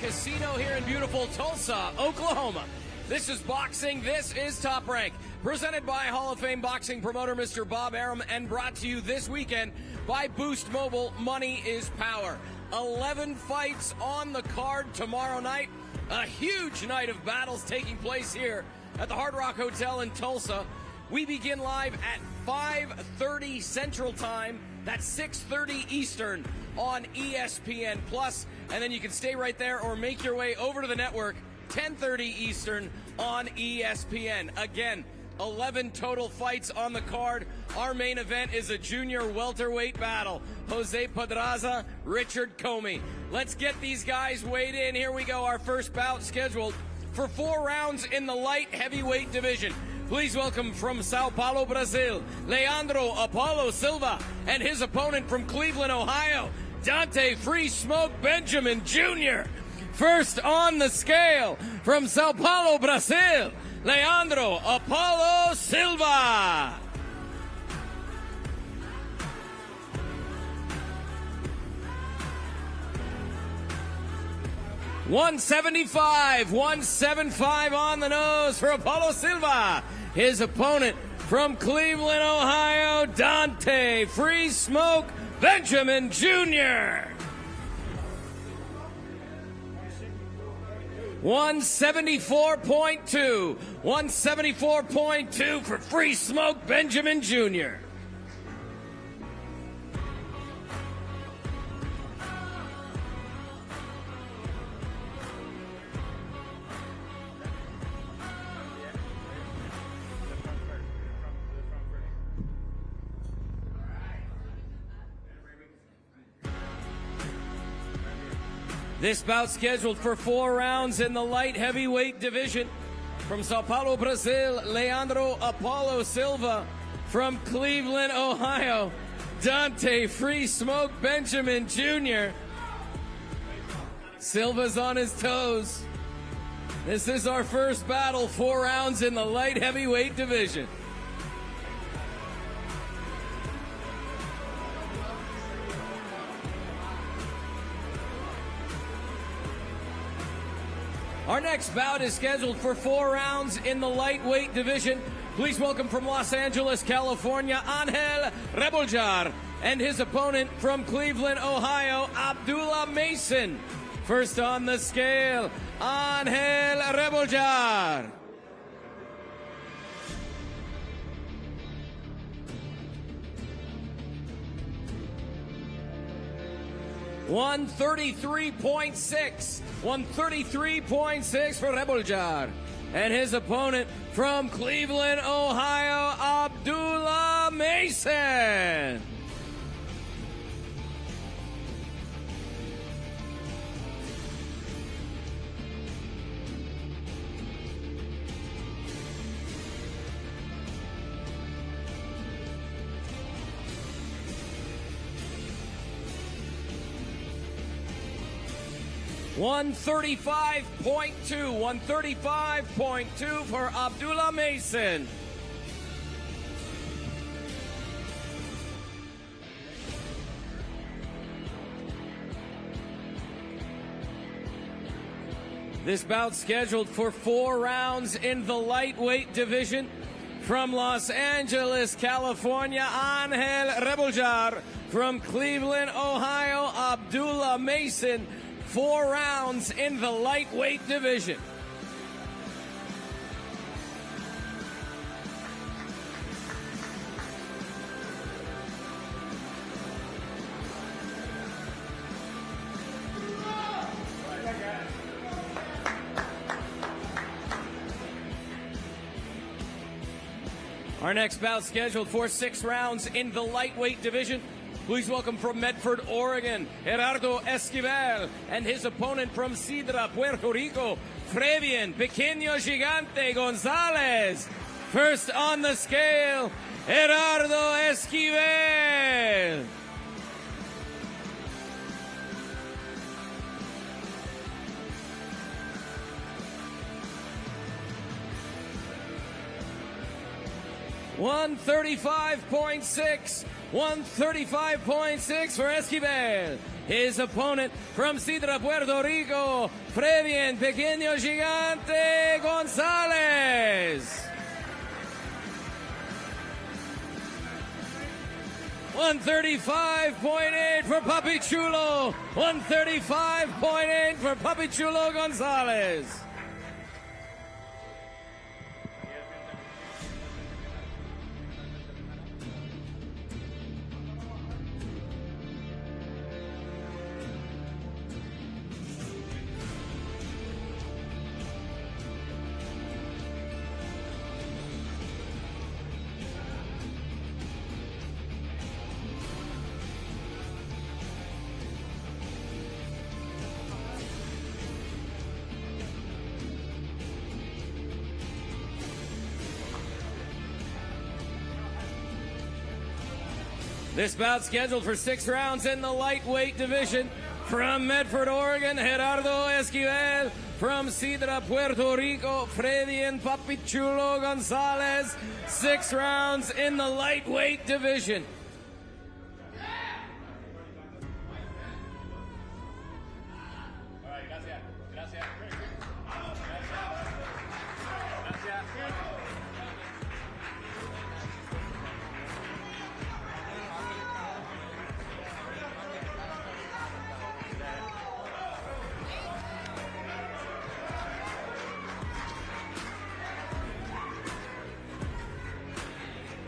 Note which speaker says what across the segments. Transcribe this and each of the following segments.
Speaker 1: Casino here in beautiful Tulsa, Oklahoma. This is boxing. This is Top Rank. Presented by Hall of Fame boxing promoter Mr. Bob Arum and brought to you this weekend by Boost Mobile. Money is power. 11 fights on the card tomorrow night. A huge night of battles taking place here at the Hard Rock Hotel in Tulsa. We begin live at 5:30 Central Time. That's 6:30 Eastern on ESPN Plus, and then you can stay right there or make your way over to the network 10:30 Eastern on ESPN. Again, 11 total fights on the card. Our main event is a junior welterweight battle. Jose Pedraza, Richard Commey. Let's get these guys weighed in. Here we go. Our first bout scheduled for 4 rounds in the light heavyweight division. Please welcome from Sao Paulo, Brazil, Leonardo Apollo Silva and his opponent from Cleveland, Ohio, Dante Free Smoke Benjamin Jr. First on the scale from Sao Paulo, Brazil, Leonardo Apollo Silva. $175 on the nose for Apollo Silva. His opponent from Cleveland, Ohio, Dante Free Smoke Benjamin Jr. 174.2. 174.2 for Free Smoke Benjamin Jr. This bout scheduled for 4 rounds in the light heavyweight division. From Sao Paulo, Brazil, Leonardo Apollo Silva. From Cleveland, Ohio, Dante Free Smoke Benjamin Jr. Silva's on his toes. This is our first battle, 4 rounds in the light heavyweight division. Our next bout is scheduled for 4 rounds in the lightweight division. Please welcome from Los Angeles, California, Angel Rebeljar and his opponent from Cleveland, Ohio, Abdullah Mason. First on the scale, Angel Rebeljar. $133.6. 133.6 for Rebeljar. And his opponent from Cleveland, Ohio, Abdullah Mason. $135.2 for Abdullah Mason. This bout scheduled for 4 rounds in the lightweight division. From Los Angeles, California, Angel Rebeljar. From Cleveland, Ohio, Abdullah Mason. 4 rounds in the lightweight division. Our next bout scheduled for 6 rounds in the lightweight division. Please welcome from Medford, Oregon, Gerardo Esquivel and his opponent from Sidra, Puerto Rico, Fabian Pequeño Gigante Gonzalez. First on the scale, Gerardo Esquivel. $135.6 for Esquivel. His opponent from Sidra, Puerto Rico, Fredian Pequeño Gigante Gonzalez. 135.8 for Puppy Chulo. 135.8 for Puppy Chulo Gonzalez. This bout scheduled for 6 rounds in the lightweight division. From Medford, Oregon, Gerardo Esquivel. From Sidra, Puerto Rico, Fredian Papichulo Gonzalez. 6 rounds in the lightweight division.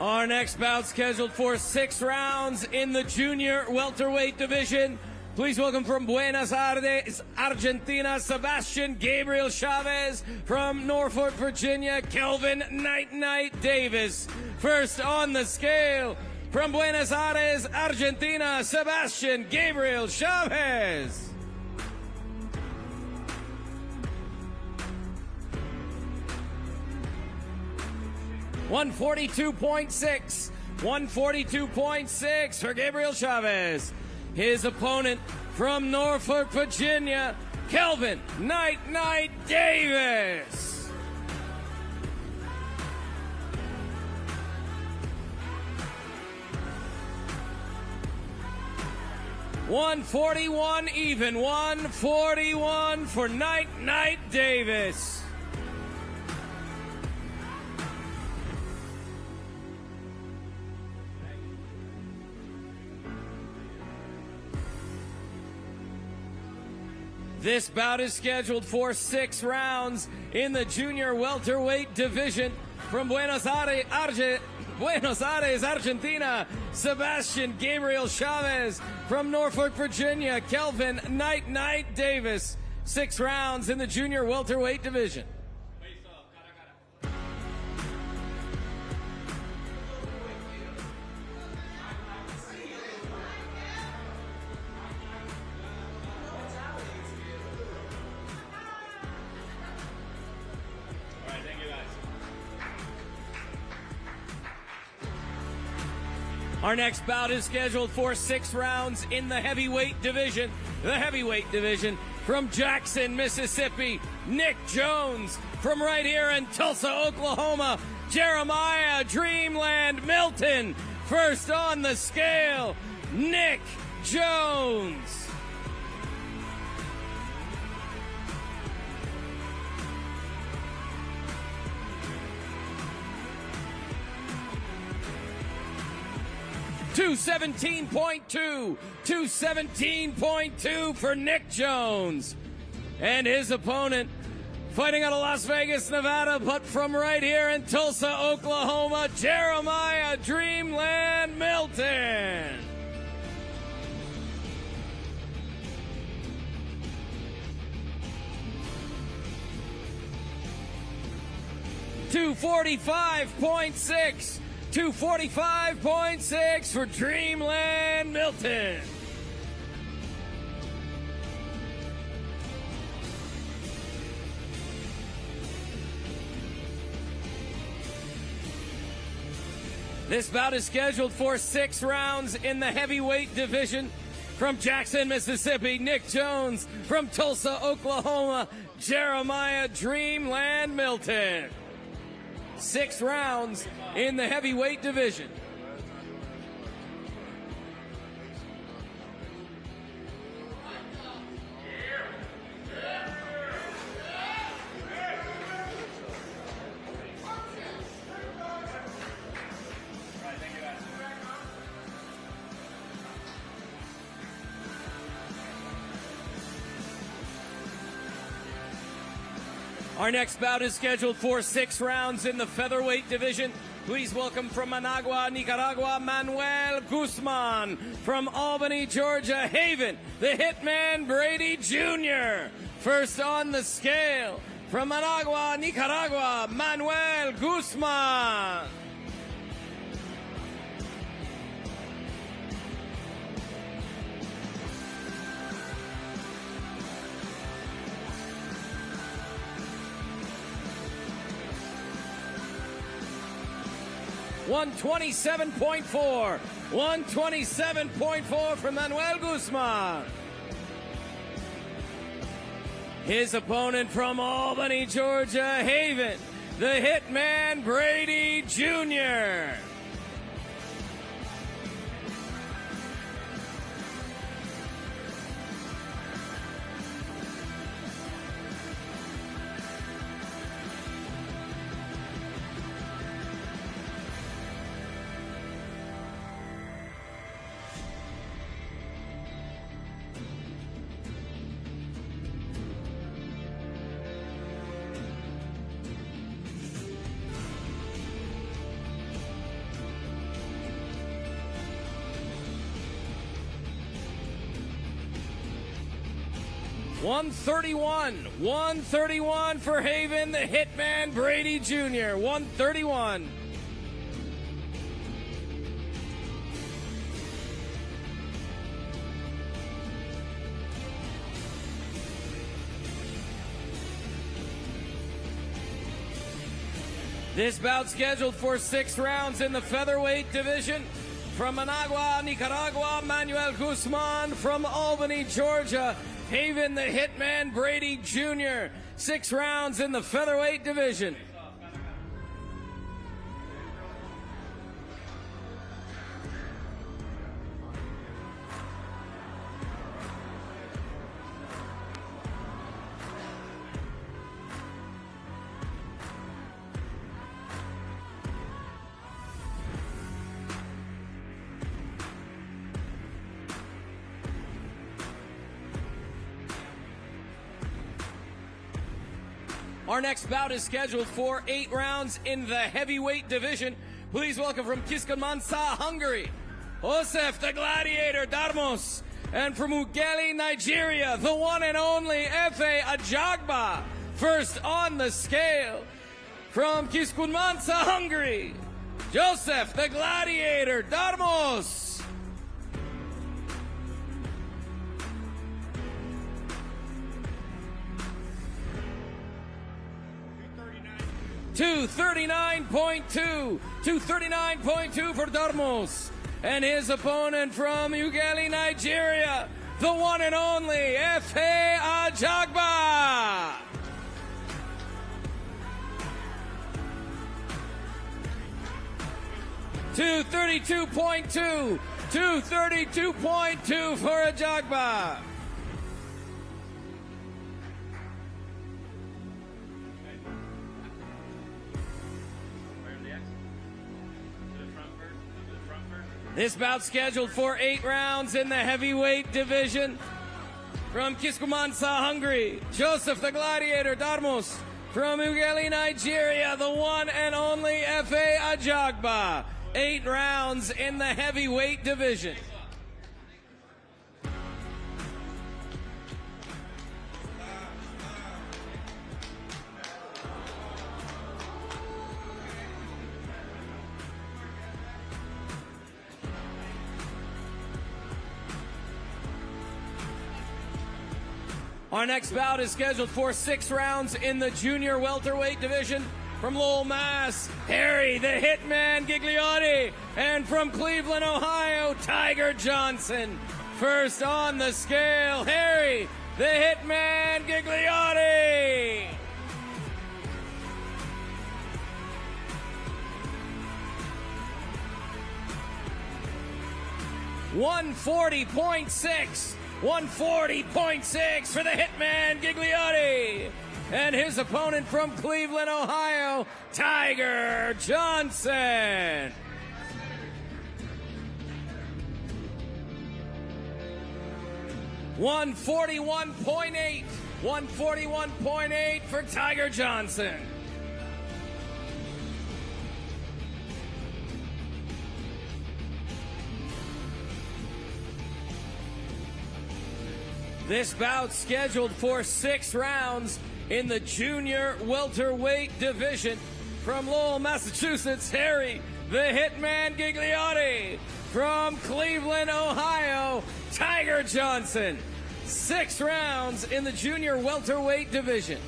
Speaker 1: Our next bout scheduled for 6 rounds in the junior welterweight division. Please welcome from Buenos Aires, Argentina, Sebastian Gabriel Chavez. From Norfolk, Virginia, Kelvin Night Davis. First on the scale, from Buenos Aires, Argentina, Sebastian Gabriel Chavez. 142.6. 142.6 for Gabriel Chavez. His opponent from Norfolk, Virginia, Kelvin Night Davis. $141 even. 141 for Night Davis. This bout is scheduled for 6 rounds in the junior welterweight division. From Buenos Aires, Argentina, Sebastian Gabriel Chavez. From Norfolk, Virginia, Kelvin Night Davis. 6 rounds in the junior welterweight division. Our next bout is scheduled for 6 rounds in the heavyweight division. The heavyweight division. From Jackson, Mississippi, Nick Jones. From right here in Tulsa, Oklahoma, Jeremiah Dreamland Milton. First on the scale, Nick Jones. $217.2 for Nick Jones. And his opponent, fighting out of Las Vegas, Nevada, but from right here in Tulsa, Oklahoma, Jeremiah Dreamland Milton. $245.6. 245.6 for Dreamland Milton. This bout is scheduled for 6 rounds in the heavyweight division. From Jackson, Mississippi, Nick Jones. From Tulsa, Oklahoma, Jeremiah Dreamland Milton. 6 rounds in the heavyweight division. Our next bout is scheduled for 6 rounds in the featherweight division. Please welcome from Managua, Nicaragua, Manuel Guzman. From Albany, Georgia, Haven, the Hitman Brady Jr. First on the scale, from Managua, Nicaragua, Manuel Guzman. $127.4. 127.4 from Manuel Guzman. His opponent from Albany, Georgia, Haven, the Hitman Brady Jr. $131 for Haven, the Hitman Brady Jr. 131. This bout scheduled for 6 rounds in the featherweight division. From Managua, Nicaragua, Manuel Guzman. From Albany, Georgia, Haven, the Hitman Brady Jr. 6 rounds in the featherweight division. Our next bout is scheduled for 8 rounds in the heavyweight division. Please welcome from Kiskunmansa, Hungary, Josef the Gladiator Darmos. And from Ughelli, Nigeria, the one and only Efe Ajagba. First on the scale, from Kiskunmansa, Hungary, Josef the Gladiator Darmos. 239.2 for Darmos. And his opponent from Ughelli, Nigeria, the one and only Efe Ajagba. $232.2 for Ajagba. This bout scheduled for 8 rounds in the heavyweight division. From Kiskunmansa, Hungary, Josef the Gladiator Darmos. From Ughelli, Nigeria, the one and only Efe Ajagba. 8 rounds in the heavyweight division. Our next bout is scheduled for 6 rounds in the junior welterweight division. From Lowell, Mass, Harry the Hitman Gigliotti. And from Cleveland, Ohio, Tiger Johnson. First on the scale, Harry the Hitman Gigliotti. $140.6 for the Hitman Gigliotti. And his opponent from Cleveland, Ohio, Tiger Johnson. $141.8 141.8 for Tiger Johnson. This bout scheduled for 6 rounds in the junior welterweight division. From Lowell, Massachusetts, Harry the Hitman Giganti. From Cleveland, Ohio, Tiger Johnson. 6 rounds in the junior welterweight division.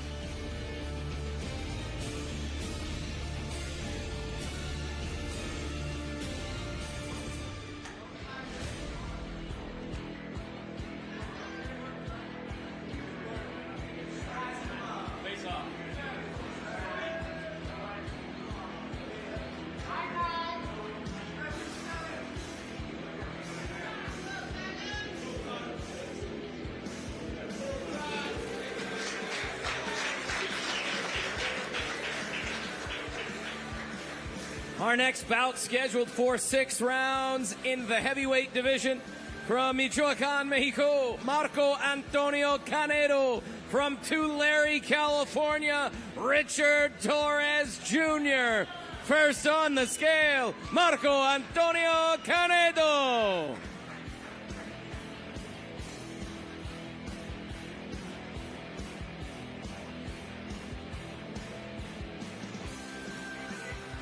Speaker 1: Our next bout scheduled for 6 rounds in the heavyweight division. From Michoacan, Mexico, Marco Antonio Canedo. From Tulare, California, Richard Torres Jr. First on the scale, Marco Antonio Canedo.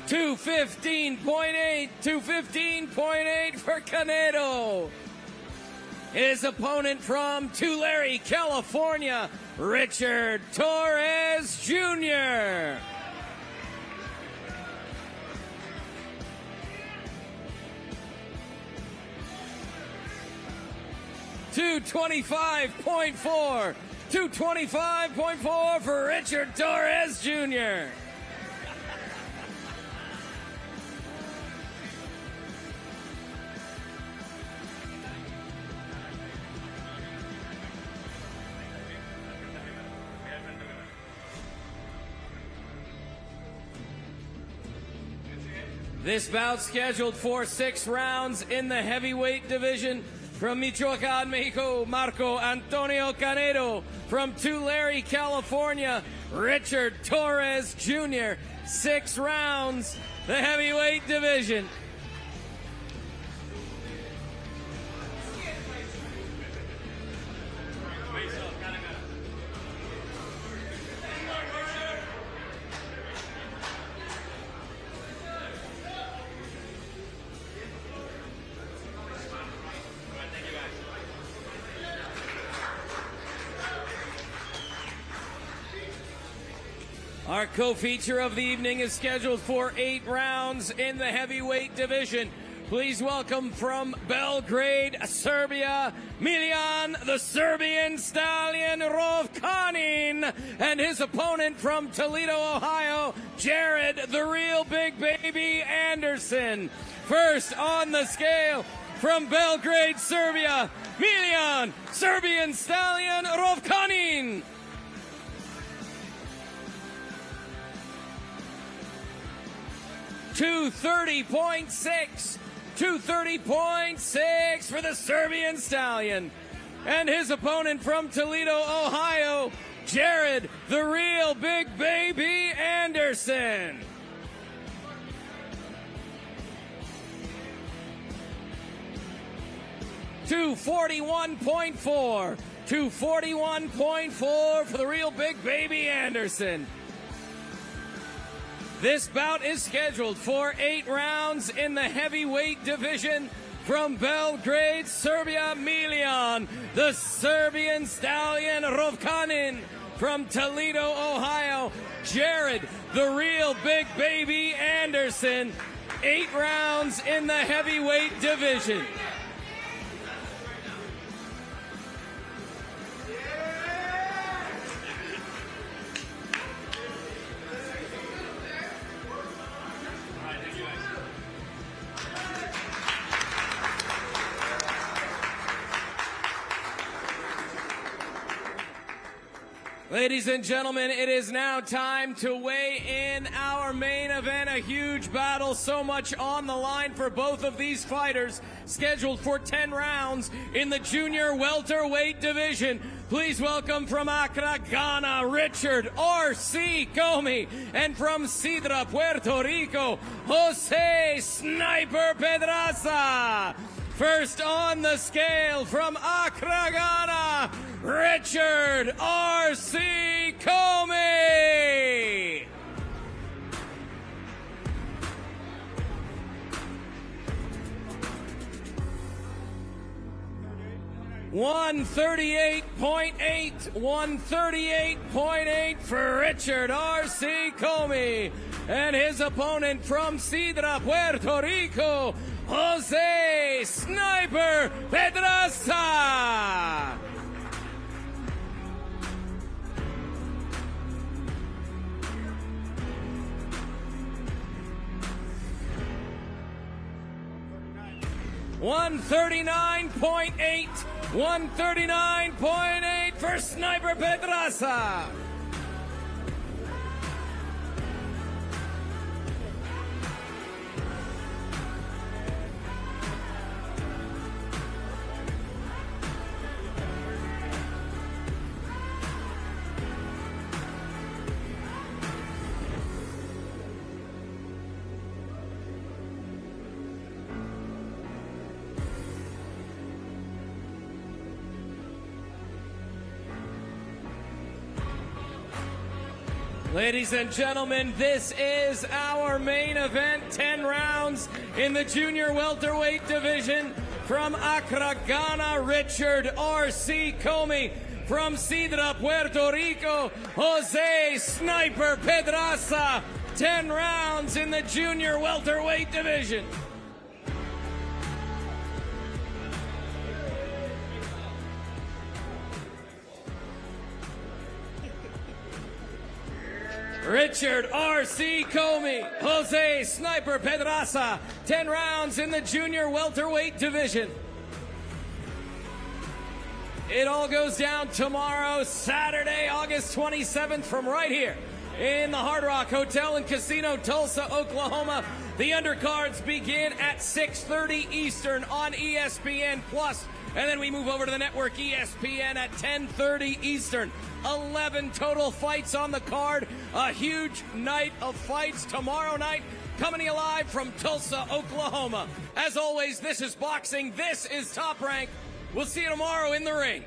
Speaker 1: $215.8 for Canedo. His opponent from Tulare, California, Richard Torres Jr. $225.4 for Richard Torres Jr. This bout scheduled for 6 rounds in the heavyweight division. From Michoacan, Mexico, Marco Antonio Canedo. From Tulare, California, Richard Torres Jr. 6 rounds, the heavyweight division. Our co-feature of the evening is scheduled for 8 rounds in the heavyweight division. Please welcome from Belgrade, Serbia, Miljan, the Serbian Stallion Rovcanin, and his opponent from Toledo, Ohio, Jared, the real big baby Anderson. First on the scale, from Belgrade, Serbia, Miljan, Serbian Stallion Rovcanin. 230.6 for the Serbian Stallion. And his opponent from Toledo, Ohio, Jared, the real big baby Anderson. $241.4 for the real big baby Anderson. This bout is scheduled for 8 rounds in the heavyweight division. From Belgrade, Serbia, Miljan, the Serbian Stallion Rovcanin. From Toledo, Ohio, Jared, the real big baby Anderson. 8 rounds in the heavyweight division. Ladies and gentlemen, it is now time to weigh in our main event. A huge battle, so much on the line for both of these fighters, scheduled for 10 rounds in the junior welterweight division. Please welcome from Accra, Ghana, Richard R.C. Commey, and from Sidra, Puerto Rico, Jose Sniper Pedraza. First on the scale from Accra, Ghana, Richard R.C. Commey. $138.8 for Richard R.C. Commey, and his opponent from Sidra, Puerto Rico, Jose Sniper Pedraza. $139.8 for Sniper Pedraza. Ladies and gentlemen, this is our main event. 10 rounds in the junior welterweight division. From Accra, Ghana, Richard R.C. Commey. From Sidra, Puerto Rico, Jose Sniper Pedraza. 10 rounds in the junior welterweight division. Richard R.C. Commey, Jose Sniper Pedraza, 10 rounds in the junior welterweight division. It all goes down tomorrow, Saturday, August 27th, from right here in the Hard Rock Hotel and Casino, Tulsa, Oklahoma. The undercards begin at 6:30 Eastern on ESPN+. And then we move over to the network ESPN at 10:30 Eastern. 11 total fights on the card. A huge night of fights tomorrow night, coming to you live from Tulsa, Oklahoma. As always, this is boxing. This is Top Rank. We'll see you tomorrow in the ring.